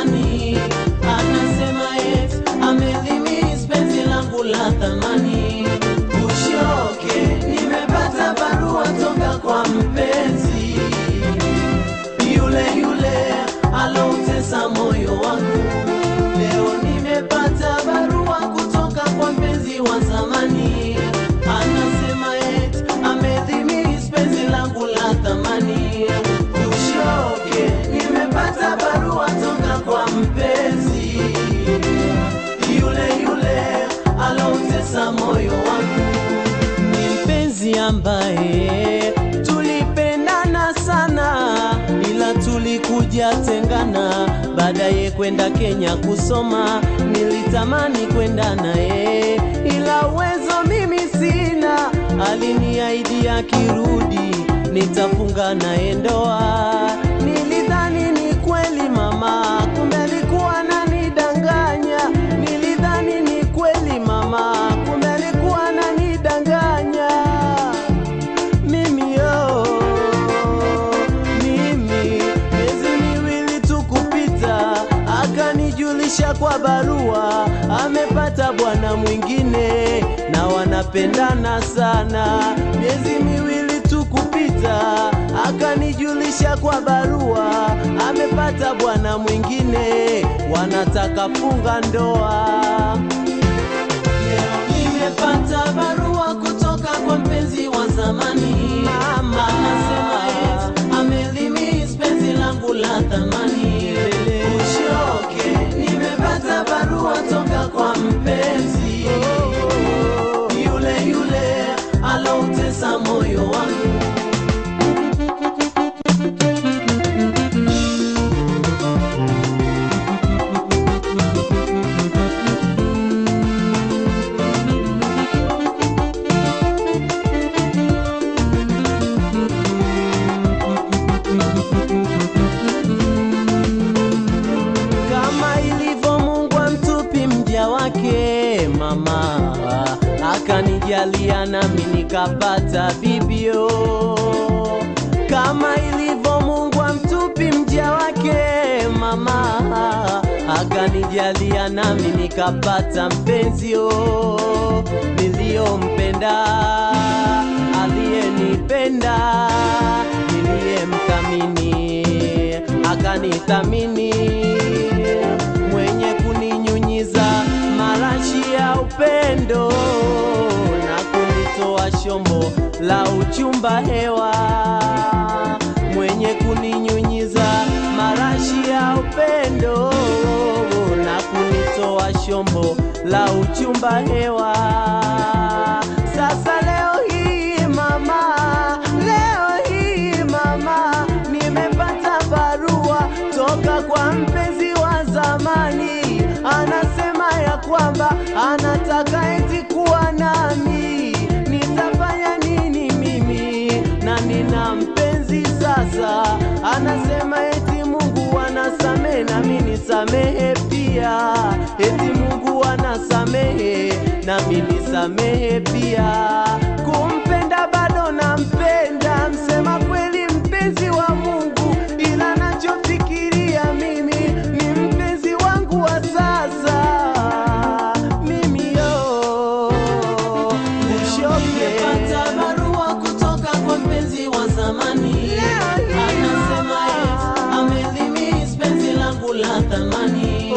zamani. Anasema eti amedhimis penzi langu la thamani. Ushoke, nimepata barua toka kwa mpenzi, yule yule aloutesa moyo wangu. Leo nimepata barua kutoka kwa mpenzi wa zamani. Anasema eti amedhimis penzi langu la thamani. Ushoke, nimepata barua toka kwa mpenzi, yule yule aloutesa moyo wangu. Ni mpenzi ambaye tulipendana sana, ila tulikuja tengana. Baadaye kwenda Kenya kusoma, nilitamani kwenda naye, ila uwezo mimi sina. Aliniahidi akirudi nitafunga naye ndoa. Nilidhani ni kweli mama, kumbe alikuwa ananidanganya. Nilidhani ni kweli mama, kumbe alikuwa ananidanganya. Mimi miezi miwili tu kupita, akanijulisha kwa barua amepata bwana mwingine na wanapendana sana. Miezi miwili tu kupita, akanijulisha kwa barua amepata bwana mwingine, wanataka funga ndoa. Leo nimepata barua kutoka kwa mpenzi wa zamani. Mama anasema eti amedhimis penzi langu la thamani. Ushoke, nimepata barua toka kwa mpenzi, yule yule aloutesa moyo wangu. Mama akanijalia nami nikapata bibio. Kama ilivyo Mungu amtupi mja wake, mama akanijalia nami nikapata mpenzio niliyompenda, aliyenipenda, niliyemthamini akanithamini, mwenye kuninyunyiza marashi ya upendo na kunitoa shombo la uchumba hewa, mwenye kuninyunyiza marashi ya upendo na kunitoa shombo la uchumba hewa. Sasa leo hii mama, nimepata barua toka kwa mpenzi wa zamani. Anasema ya kwamba anataka eti kuwa nami. Nitafanya nini mimi na nina mpenzi sasa? Anasema eti Mungu anasamehe na mimi nisamehe pia. Eti Mungu anasamehe na mimi nisamehe pia. Kumpenda bado nampenda, msema kweli mpenzi wa Mungu, ila nachofikiria mimi ni mpenzi wangu wa sasa. Mimi nimepata barua kutoka kwa mpenzi wa zamani. Anasema eti amedhimis penzi langu la thamani.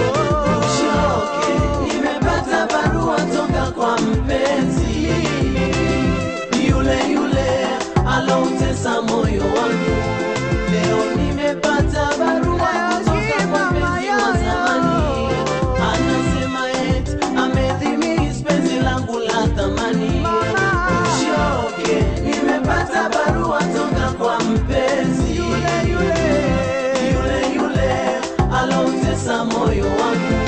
Ushoke, nimepata barua toka kwa mpenzi, yule yule aloutesa moyo wangu. Leo nimepata barua kutoka kwa mpenzi wa zamani. Anasema eti amedhimis penzi langu la thamani. Ushoke, nimepata barua toka kwa mpenzi, yule yule aloutesa moyo wangu.